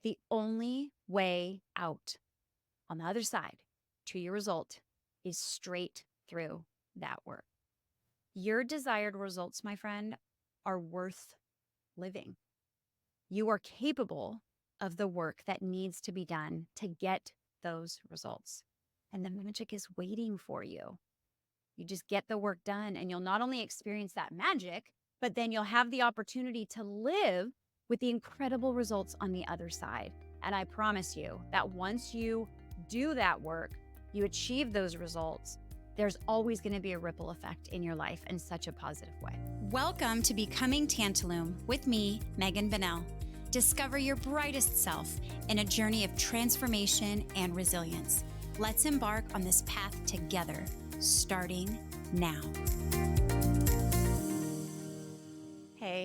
The only way out on the other side to your result is straight through that work. Your desired results, my friend, are worth living. You are capable of the work that needs to be done to get those results. And the magic is waiting for you. You just get the work done, and you'll not only experience that magic, but then you'll have the opportunity to live with the incredible results on the other side. And I promise you that once you do that work, you achieve those results, there's always going to be a ripple effect in your life in such a positive way. Welcome to Becoming Tantalum with me, Megan Bennell. Discover your brightest self in a journey of transformation and resilience. Let's embark on this path together, starting now.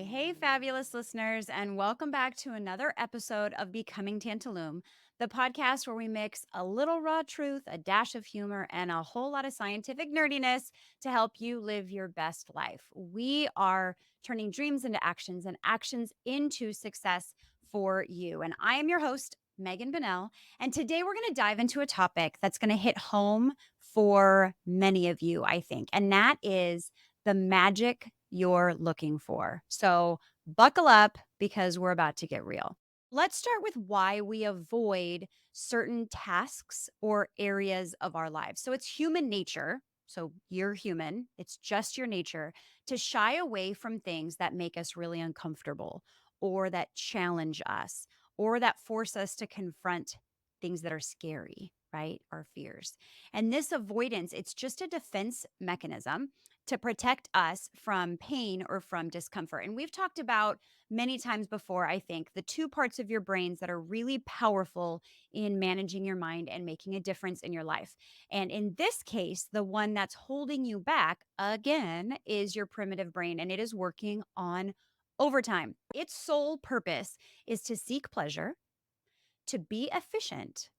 Hey, fabulous listeners, and welcome back to another episode of Becoming Tantalum, the podcast where we mix a little raw truth, a dash of humor, and a whole lot of scientific nerdiness to help you live your best life. We are turning dreams into actions and actions into success for you. And I am your host, Megan Bennell, and today we're going to dive into a topic that's going to hit home for many of you, I think, and that is the magic you're looking for. So buckle up because we're about to get real. Let's start with why we avoid certain tasks or areas of our lives. So it's human nature. So you're human. It's just your nature to shy away from things that make us really uncomfortable or that challenge us or that force us to confront things that are scary, right? Our fears. And this avoidance, it's just a defense mechanism to protect us from pain or from discomfort. And we've talked about many times before, I think, the two parts of your brains that are really powerful in managing your mind and making a difference in your life. And in this case, the one that's holding you back, again, is your primitive brain, and it is working on overtime. Its sole purpose is to seek pleasure, to be efficient,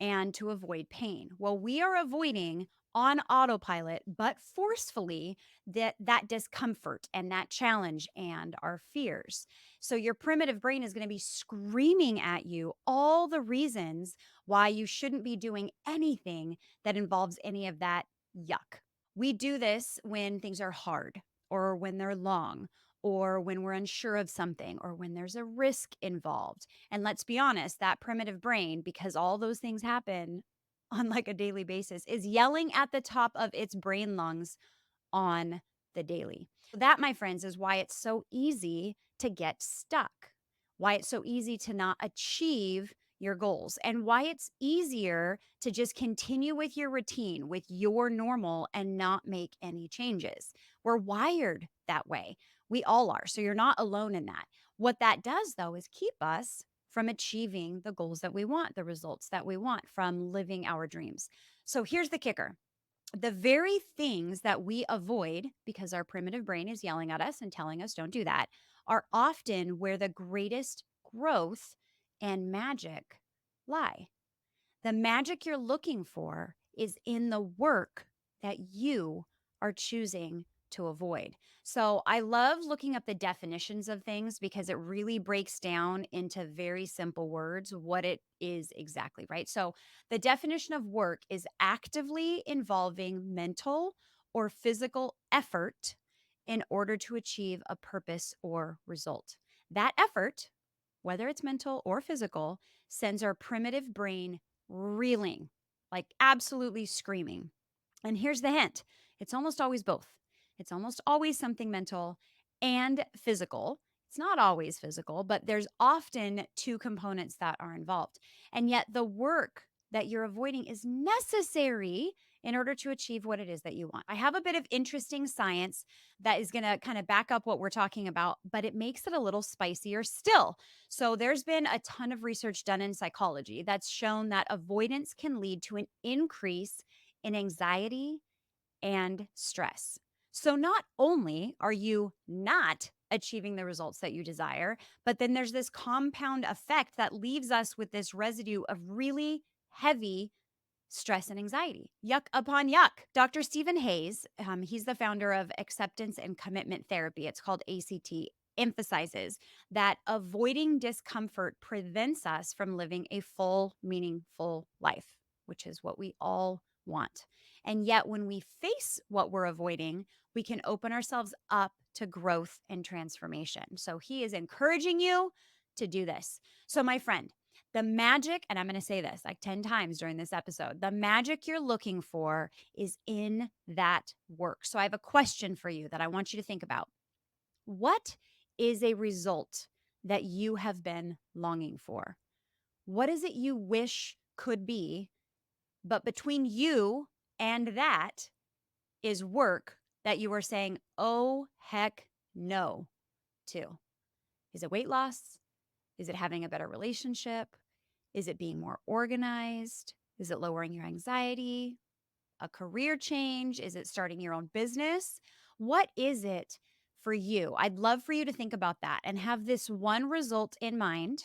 and to avoid pain. Well, we are avoiding on autopilot, but forcefully, that discomfort and that challenge and our fears. So your primitive brain is going to be screaming at you all the reasons why you shouldn't be doing anything that involves any of that yuck. We do this when things are hard or when they're long or when we're unsure of something or when there's a risk involved. And let's be honest, that primitive brain, because all those things happen on like a daily basis, is yelling at the top of its brain lungs on the daily. That, my friends, is why it's so easy to get stuck, why it's so easy to not achieve your goals, and why it's easier to just continue with your routine, with your normal, and not make any changes. We're wired that way. We all are. So you're not alone in that. What that does, though, is keep us from achieving the goals that we want, the results that we want, from living our dreams. So here's the kicker: the very things that we avoid because our primitive brain is yelling at us and telling us don't do that are often where the greatest growth and magic lie. The magic you're looking for is in the work that you are choosing to avoid. So I love looking up the definitions of things because it really breaks down into very simple words what it is exactly, right? So the definition of work is actively involving mental or physical effort in order to achieve a purpose or result. That effort, whether it's mental or physical, sends our primitive brain reeling, like absolutely screaming. And here's the hint: it's almost always both. It's almost always something mental and physical. It's not always physical, but there's often two components that are involved. And yet, the work that you're avoiding is necessary in order to achieve what it is that you want. I have a bit of interesting science that is going to kind of back up what we're talking about, but it makes it a little spicier still. So there's been a ton of research done in psychology that's shown that avoidance can lead to an increase in anxiety and stress. So not only are you not achieving the results that you desire, but then there's this compound effect that leaves us with this residue of really heavy stress and anxiety. Yuck upon yuck. Dr. Stephen Hayes, he's the founder of acceptance and commitment therapy. It's called ACT. emphasizes that avoiding discomfort prevents us from living a full, meaningful life, which is what we all want. And yet, when we face what we're avoiding, we can open ourselves up to growth and transformation. So, he is encouraging you to do this. So, my friend, the magic, and I'm going to say this like 10 times during this episode, the magic you're looking for is in that work. So, I have a question for you that I want you to think about. What is a result that you have been longing for? What is it you wish could be, but between you and that is work that you are saying, oh, heck no to? Is it weight loss? Is it having a better relationship? Is it being more organized? Is it lowering your anxiety? A career change? Is it starting your own business? What is it for you? I'd love for you to think about that and have this one result in mind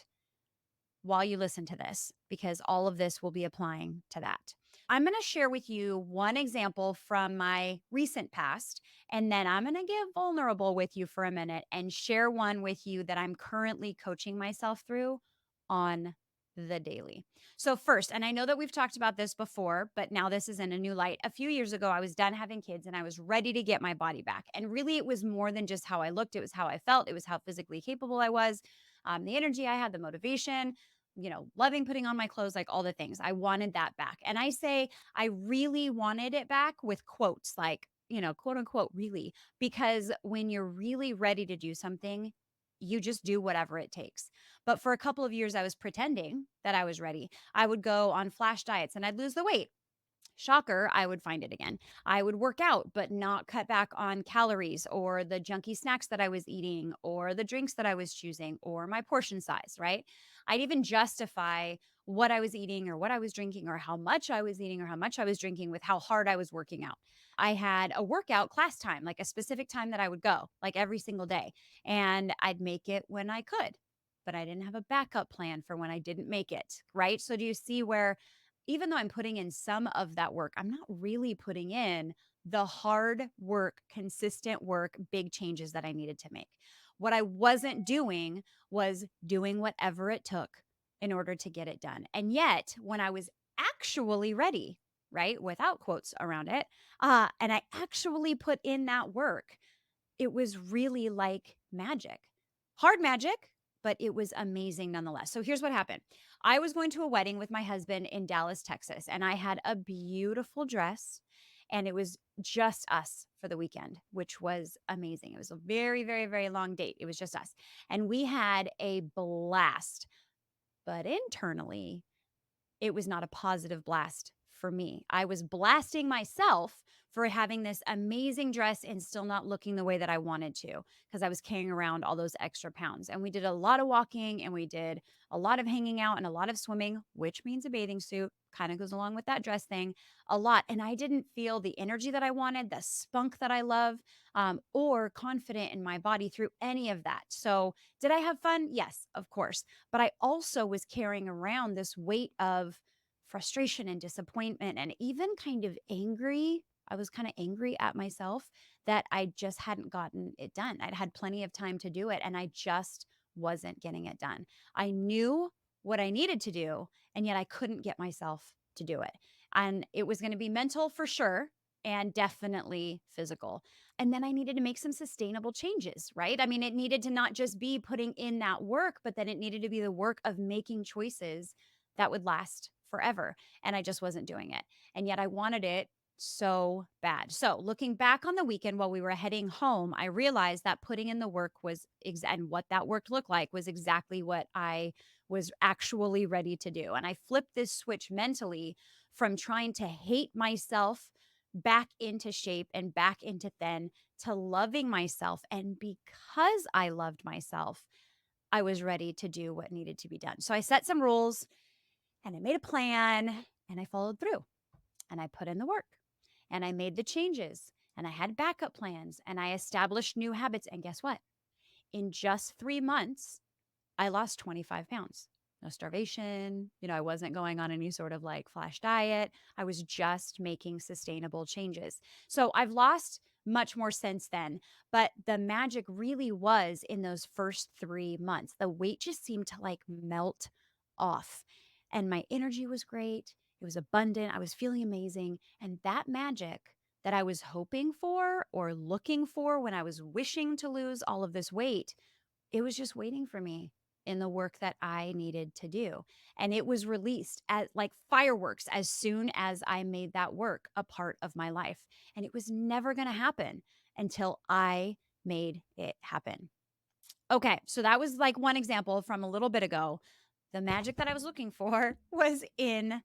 while you listen to this, because all of this will be applying to that. I'm going to share with you one example from my recent past, and then I'm going to get vulnerable with you for a minute and share one with you that I'm currently coaching myself through on the daily. So, first, and I know that we've talked about this before, but now this is in a new light. A few years ago, I was done having kids and I was ready to get my body back. And really, it was more than just how I looked, it was how I felt, it was how physically capable I was, the energy I had, the motivation, loving putting on my clothes, like all the things. I wanted that back. And I say I really wanted it back with quotes like, quote unquote, really, because when you're really ready to do something, you just do whatever it takes. But for a couple of years, I was pretending that I was ready. I would go on flash diets and I'd lose the weight. Shocker, I would find it again. I would work out, but not cut back on calories or the junky snacks that I was eating or the drinks that I was choosing or my portion size, right? I'd even justify what I was eating or what I was drinking or how much I was eating or how much I was drinking with how hard I was working out. I had a workout class time, like a specific time that I would go, like every single day, and I'd make it when I could. But I didn't have a backup plan for when I didn't make it, right? So, do you see where even though I'm putting in some of that work, I'm not really putting in the hard work, consistent work, big changes that I needed to make. What I wasn't doing was doing whatever it took in order to get it done. And yet, when I was actually ready, right, without quotes around it, and I actually put in that work, it was really like magic. Hard magic, but it was amazing nonetheless. So here's what happened. I was going to a wedding with my husband in Dallas, Texas, and I had a beautiful dress and it was just us for the weekend, which was amazing. It was a very, very, very long date. It was just us. And we had a blast. But internally, it was not a positive blast for me. I was blasting myself for having this amazing dress and still not looking the way that I wanted to because I was carrying around all those extra pounds. And we did a lot of walking and we did a lot of hanging out and a lot of swimming, which means a bathing suit, kind of goes along with that dress thing a lot. And I didn't feel the energy that I wanted, the spunk that I love, or confident in my body through any of that. So, did I have fun? Yes, of course. But I also was carrying around this weight of frustration and disappointment and even kind of angry. I was kind of angry at myself that I just hadn't gotten it done. I'd had plenty of time to do it and I just wasn't getting it done. I knew what I needed to do, and yet I couldn't get myself to do it. And it was going to be mental for sure, and definitely physical. And then I needed to make some sustainable changes, right? I mean, it needed to not just be putting in that work, but then it needed to be the work of making choices that would last forever. And I just wasn't doing it. And yet I wanted it so bad. So, looking back on the weekend while we were heading home, I realized that putting in the work was and what that work looked like was exactly what I was actually ready to do. And I flipped this switch mentally from trying to hate myself back into shape and back into thin to loving myself. And because I loved myself, I was ready to do what needed to be done. So I set some rules and I made a plan and I followed through and I put in the work and I made the changes and I had backup plans and I established new habits. And guess what? In just 3 months, I lost 25 pounds. No starvation. I wasn't going on any sort of like flash diet. I was just making sustainable changes. So I've lost much more since then. But the magic really was in those first 3 months. The weight just seemed to like melt off, and my energy was great. It was abundant. I was feeling amazing. And that magic that I was hoping for or looking for when I was wishing to lose all of this weight, it was just waiting for me in the work that I needed to do. And it was released at like fireworks as soon as I made that work a part of my life. And it was never going to happen until I made it happen. Okay, so that was like one example from a little bit ago. The magic that I was looking for was in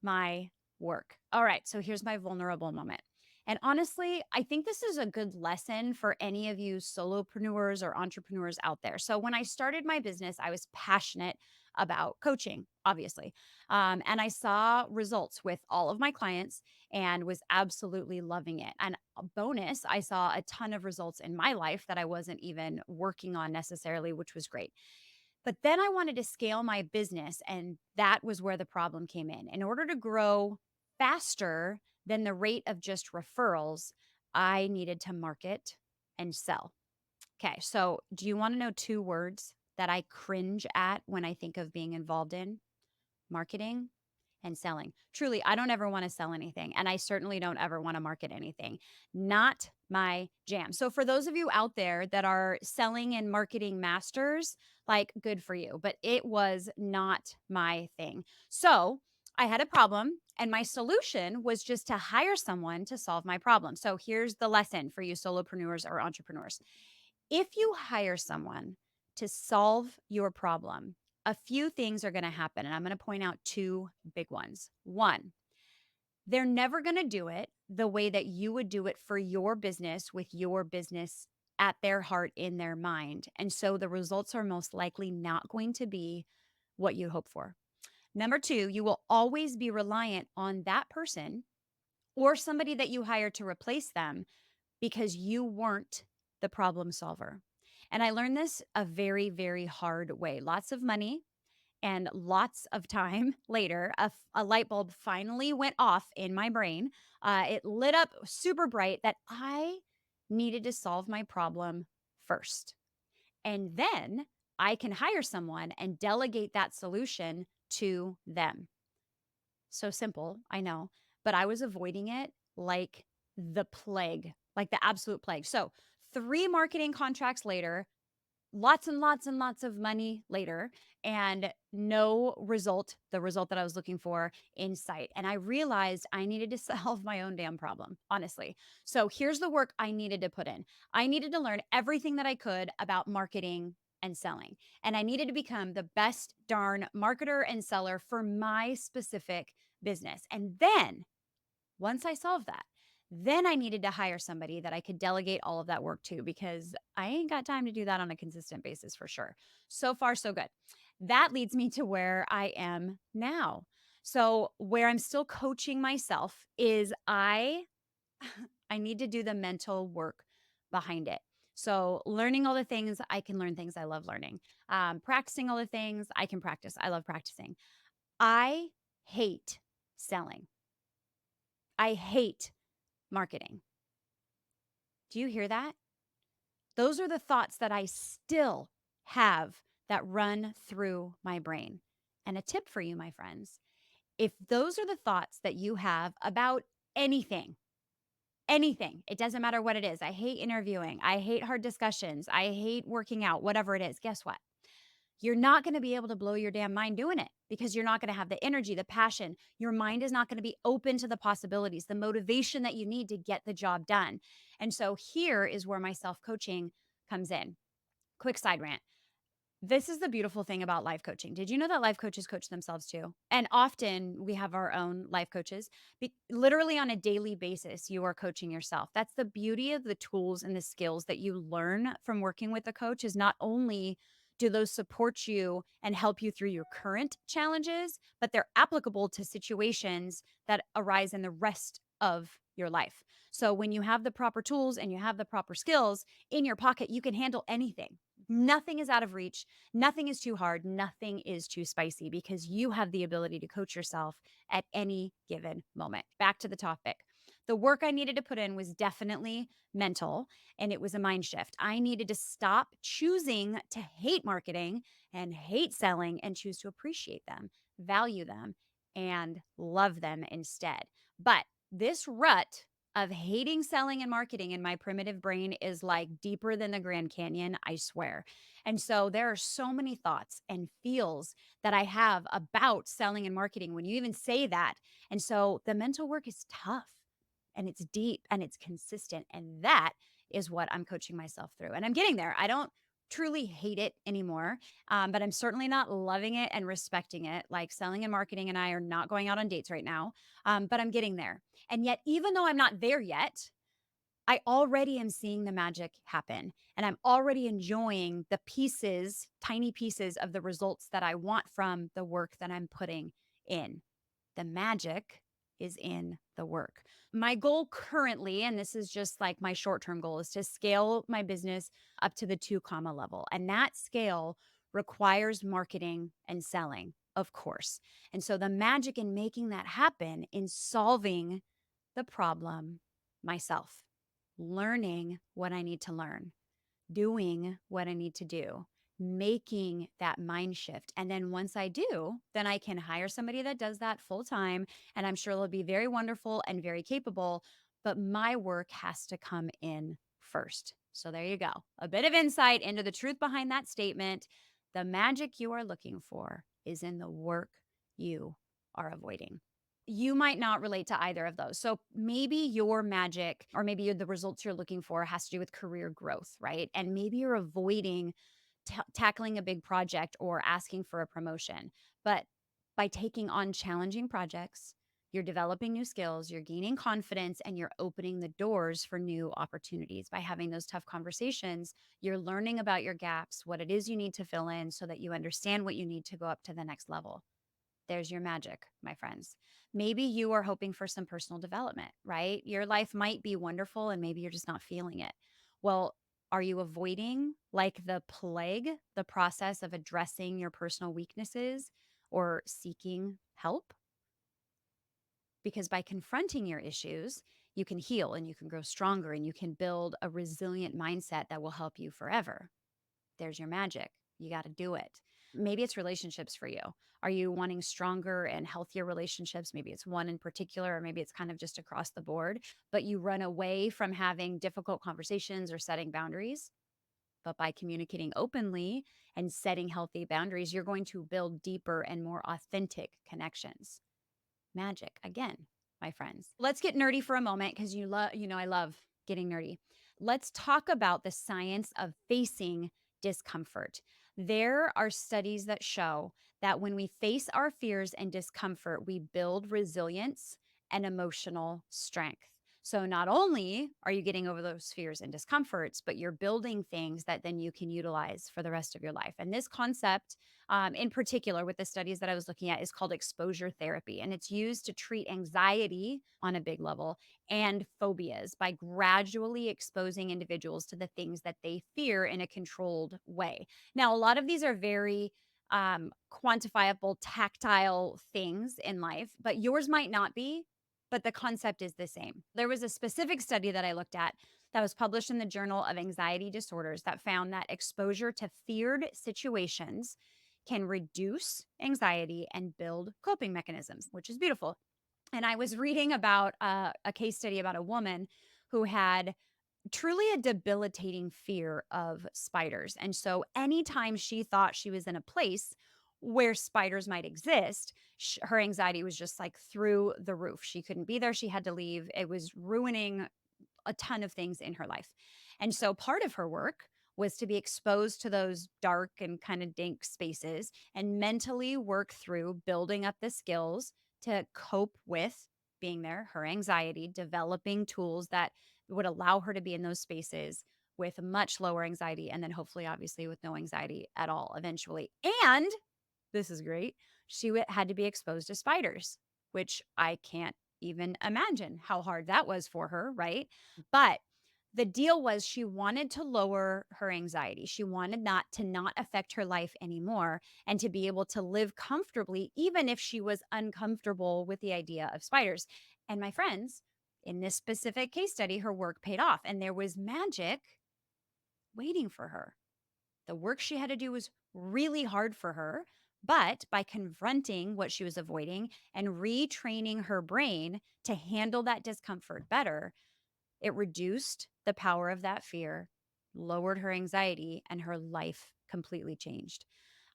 my work. All right, so here's my vulnerable moment. And honestly, I think this is a good lesson for any of you solopreneurs or entrepreneurs out there. So, when I started my business, I was passionate about coaching, obviously. And I saw results with all of my clients and was absolutely loving it. And a bonus, I saw a ton of results in my life that I wasn't even working on necessarily, which was great. But then I wanted to scale my business, and that was where the problem came in. In order to grow faster than the rate of just referrals, I needed to market and sell. Okay, so do you want to know two words that I cringe at when I think of being involved in marketing and selling? Truly, I don't ever want to sell anything, and I certainly don't ever want to market anything. Not my jam. So, for those of you out there that are selling and marketing masters, like good for you, but it was not my thing. So, I had a problem, and my solution was just to hire someone to solve my problem. So, here's the lesson for you solopreneurs or entrepreneurs: if you hire someone to solve your problem, a few things are going to happen. And I'm going to point out two big ones. One, they're never going to do it the way that you would do it for your business with your business at their heart, in their mind. And so the results are most likely not going to be what you hope for. Number two, you will always be reliant on that person or somebody that you hire to replace them because you weren't the problem solver. And I learned this a very, very hard way. Lots of money and lots of time later, a light bulb finally went off in my brain. It lit up super bright that I needed to solve my problem first. And then I can hire someone and delegate that solution to them. So simple, I know, but I was avoiding it like the plague, like the absolute plague. So, 3 marketing contracts later, lots and lots and lots of money later, and no result, the result that I was looking for, in sight. And I realized I needed to solve my own damn problem, honestly. So here's the work I needed to put in. I needed to learn everything that I could about marketing and selling. And I needed to become the best darn marketer and seller for my specific business. And then once I solved that, then I needed to hire somebody that I could delegate all of that work to, because I ain't got time to do that on a consistent basis for sure. So far, so good. That leads me to where I am now. So, where I'm still coaching myself is I need to do the mental work behind it. So, learning all the things, I can learn things I love learning. Practicing all the things I can practice. I love practicing. I hate selling. I hate marketing. Do you hear that? Those are the thoughts that I still have that run through my brain. And a tip for you, my friends: if those are the thoughts that you have about anything, anything, it doesn't matter what it is. I hate interviewing. I hate hard discussions. I hate working out, whatever it is. Guess what? You're not going to be able to blow your damn mind doing it, because you're not going to have the energy, the passion. Your mind is not going to be open to the possibilities, the motivation that you need to get the job done. And so here is where my self coaching comes in. Quick side rant: this is the beautiful thing about life coaching. Did you know that life coaches coach themselves too? And often we have our own life coaches. Literally on a daily basis, you are coaching yourself. That's the beauty of the tools and the skills that you learn from working with a coach. Is not only do those support you and help you through your current challenges, but they're applicable to situations that arise in the rest of your life. So when you have the proper tools and you have the proper skills in your pocket, you can handle anything. Nothing is out of reach. Nothing is too hard. Nothing is too spicy, because you have the ability to coach yourself at any given moment. Back to the topic. The work I needed to put in was definitely mental, and it was a mind shift. I needed to stop choosing to hate marketing and hate selling and choose to appreciate them, value them, and love them instead. But this rut of hating selling and marketing in my primitive brain is like deeper than the Grand Canyon, I swear. And so there are so many thoughts and feels that I have about selling and marketing when you even say that. And so the mental work is tough and it's deep and it's consistent. And that is what I'm coaching myself through. And I'm getting there. I don't truly hate it anymore, but I'm certainly not loving it and respecting it. Like selling and marketing and I are not going out on dates right now, but I'm getting there. And yet, even though I'm not there yet, I already am seeing the magic happen and I'm already enjoying the pieces, tiny pieces of the results that I want from the work that I'm putting in. The magic is in the work. My goal currently, and this is just like my short term goal, is to scale my business up to the 2 comma level. And that scale requires marketing and selling, of course. And so the magic in making that happen, in solving the problem myself, learning what I need to learn, doing what I need to do, making that mind shift. And then once I do, then I can hire somebody that does that full time. And I'm sure they'll be very wonderful and very capable. But my work has to come in first. So there you go. A bit of insight into the truth behind that statement. The magic you are looking for is in the work you are avoiding. You might not relate to either of those. So maybe your magic or maybe the results you're looking for has to do with career growth, right? And maybe you're avoiding tackling a big project or asking for a promotion. But by taking on challenging projects, you're developing new skills, you're gaining confidence, and you're opening the doors for new opportunities. By having those tough conversations, you're learning about your gaps, what it is you need to fill in so that you understand what you need to go up to the next level. There's your magic, my friends. Maybe you are hoping for some personal development, right? Your life might be wonderful and maybe you're just not feeling it. Well, are you avoiding, like the plague, the process of addressing your personal weaknesses or seeking help? Because by confronting your issues, you can heal and you can grow stronger and you can build a resilient mindset that will help you forever. There's your magic. You got to do it. Maybe it's relationships for you. Are you wanting stronger and healthier relationships? Maybe it's one in particular, or maybe it's kind of just across the board, but you run away from having difficult conversations or setting boundaries. But by communicating openly and setting healthy boundaries, you're going to build deeper and more authentic connections. Magic again, my friends. Let's get nerdy for a moment because I love getting nerdy. Let's talk about the science of facing discomfort. There are studies that show that when we face our fears and discomfort, we build resilience and emotional strength. So not only are you getting over those fears and discomforts, but you're building things that then you can utilize for the rest of your life. And this concept in particular with the studies that I was looking at is called exposure therapy. And it's used to treat anxiety on a big level and phobias by gradually exposing individuals to the things that they fear in a controlled way. Now, a lot of these are very quantifiable, tactile things in life, but yours might not be. But the concept is the same. There was a specific study that I looked at that was published in the Journal of Anxiety Disorders that found that exposure to feared situations can reduce anxiety and build coping mechanisms, which is beautiful. And I was reading about a case study about a woman who had truly a debilitating fear of spiders. And so anytime she thought she was in a place where spiders might exist, her anxiety was just like through the roof. She couldn't be there. She had to leave. It was ruining a ton of things in her life. And so part of her work was to be exposed to those dark and kind of dank spaces and mentally work through building up the skills to cope with being there, her anxiety, developing tools that would allow her to be in those spaces with much lower anxiety and then hopefully obviously with no anxiety at all eventually. And this is great. Had to be exposed to spiders, which I can't even imagine how hard that was for her, right? But the deal was she wanted to lower her anxiety. She wanted not to not affect her life anymore and to be able to live comfortably even if she was uncomfortable with the idea of spiders. And my friends, In this specific case study, her work paid off and there was magic waiting for her. The work she had to do was really hard for her, but by confronting what she was avoiding and retraining her brain to handle that discomfort better, it reduced the power of that fear, lowered her anxiety, and her life completely changed.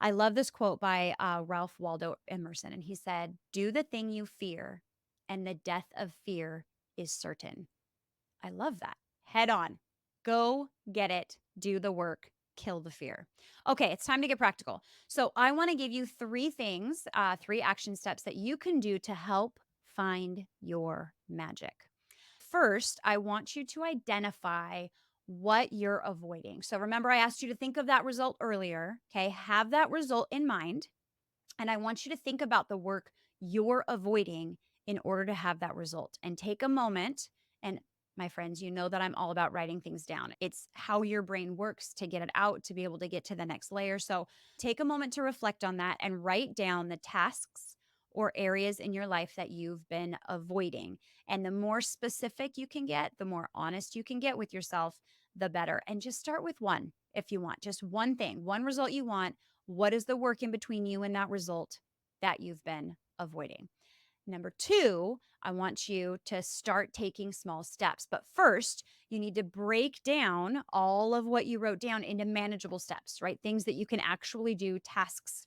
I love this quote by Ralph Waldo Emerson, and he said, "Do the thing you fear, and the death of fear is certain." I love that. Head on. Go get it. Do the work. Kill the fear. Okay, it's time to get practical. So, I want to give you three things, three action steps that you can do to help find your magic. First, I want you to identify what you're avoiding. So, remember, I asked you to think of that result earlier. Okay, have that result in mind. And I want you to think about the work you're avoiding in order to have that result and take a moment. And my friends, you know that I'm all about writing things down. It's how your brain works to get it out, to be able to get to the next layer. So take a moment to reflect on that and write down the tasks or areas in your life that you've been avoiding. And the more specific you can get, the more honest you can get with yourself, the better. And just start with one if you want, just one thing, one result you want. What is the work in between you and that result that you've been avoiding? Number two, I want you to start taking small steps. But first, you need to break down all of what you wrote down into manageable steps, right? Things that you can actually do, tasks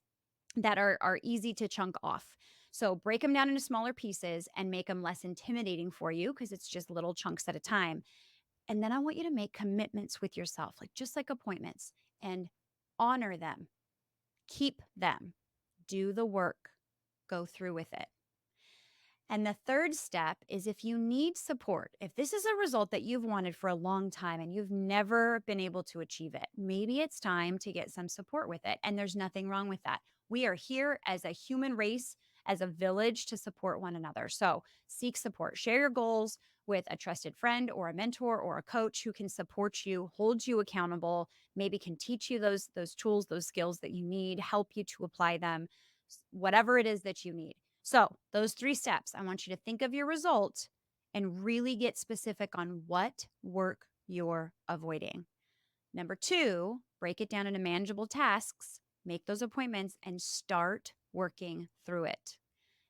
that are easy to chunk off. So break them down into smaller pieces and make them less intimidating for you because it's just little chunks at a time. And then I want you to make commitments with yourself, like just like appointments, and honor them. Keep them, do the work, go through with it. And the third step is if you need support, if this is a result that you've wanted for a long time and you've never been able to achieve it, maybe it's time to get some support with it. And there's nothing wrong with that. We are here as a human race, as a village to support one another. So seek support, share your goals with a trusted friend or a mentor or a coach who can support you, hold you accountable, maybe can teach you those tools, those skills that you need, help you to apply them, whatever it is that you need. So, those three steps, I want you to think of your result and really get specific on what work you're avoiding. Number two, break it down into manageable tasks, make those appointments, and start working through it.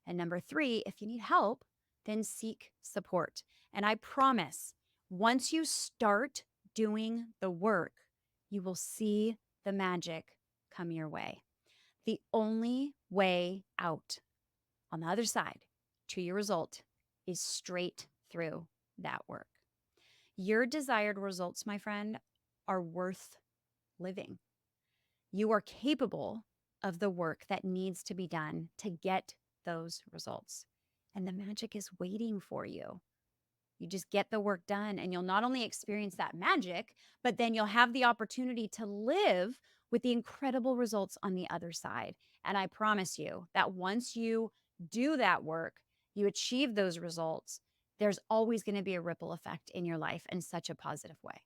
And number three, if you need help, then seek support. And I promise, once you start doing the work, you will see the magic come your way. The only way out on the other side to your result is straight through that work. Your desired results, my friend, are worth living. You are capable of the work that needs to be done to get those results. And the magic is waiting for you. You just get the work done and you'll not only experience that magic, but then you'll have the opportunity to live with the incredible results on the other side. And I promise you that once you do that work, you achieve those results, there's always going to be a ripple effect in your life in such a positive way.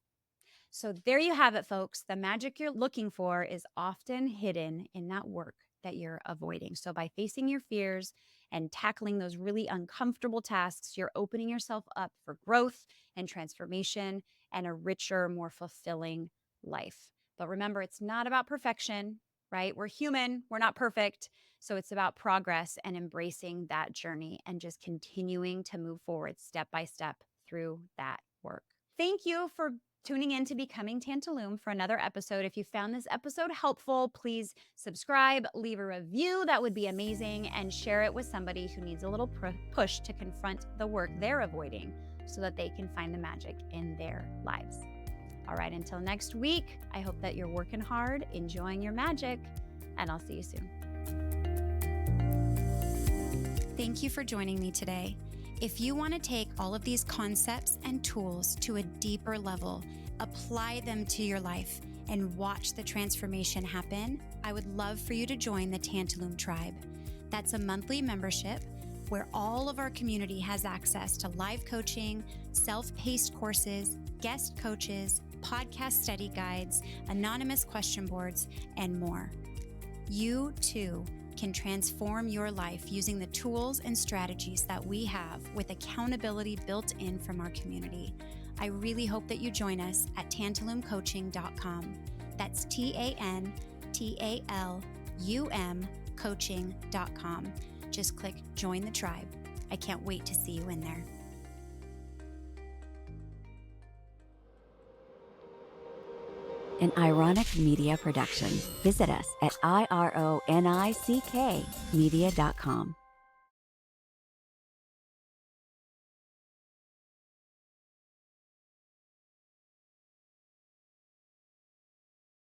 So there you have it, folks. The magic you're looking for is often hidden in that work that you're avoiding. So by facing your fears and tackling those really uncomfortable tasks, you're opening yourself up for growth and transformation and a richer, more fulfilling life. But remember, it's not about perfection, right? We're human, we're not perfect. So it's about progress and embracing that journey and just continuing to move forward step by step through that work. Thank you for tuning in to Becoming Tantalum for another episode. If you found this episode helpful, please subscribe, leave a review. That would be amazing. And share it with somebody who needs a little push to confront the work they're avoiding so that they can find the magic in their lives. All right, until next week, I hope that you're working hard, enjoying your magic, and I'll see you soon. Thank you for joining me today. If you want to take all of these concepts and tools to a deeper level, apply them to your life, and watch the transformation happen, I would love for you to join the Tantalum Tribe. That's a monthly membership where all of our community has access to live coaching, self-paced courses, guest coaches, podcast study guides, anonymous question boards, and more. You, too, can transform your life using the tools and strategies that we have with accountability built in from our community. I really hope that you join us at tantalumcoaching.com. That's TANTALUM coaching.com. Just click join the tribe. I can't wait to see you in there. An Ironic Media production. Visit us at ironickmedia.com.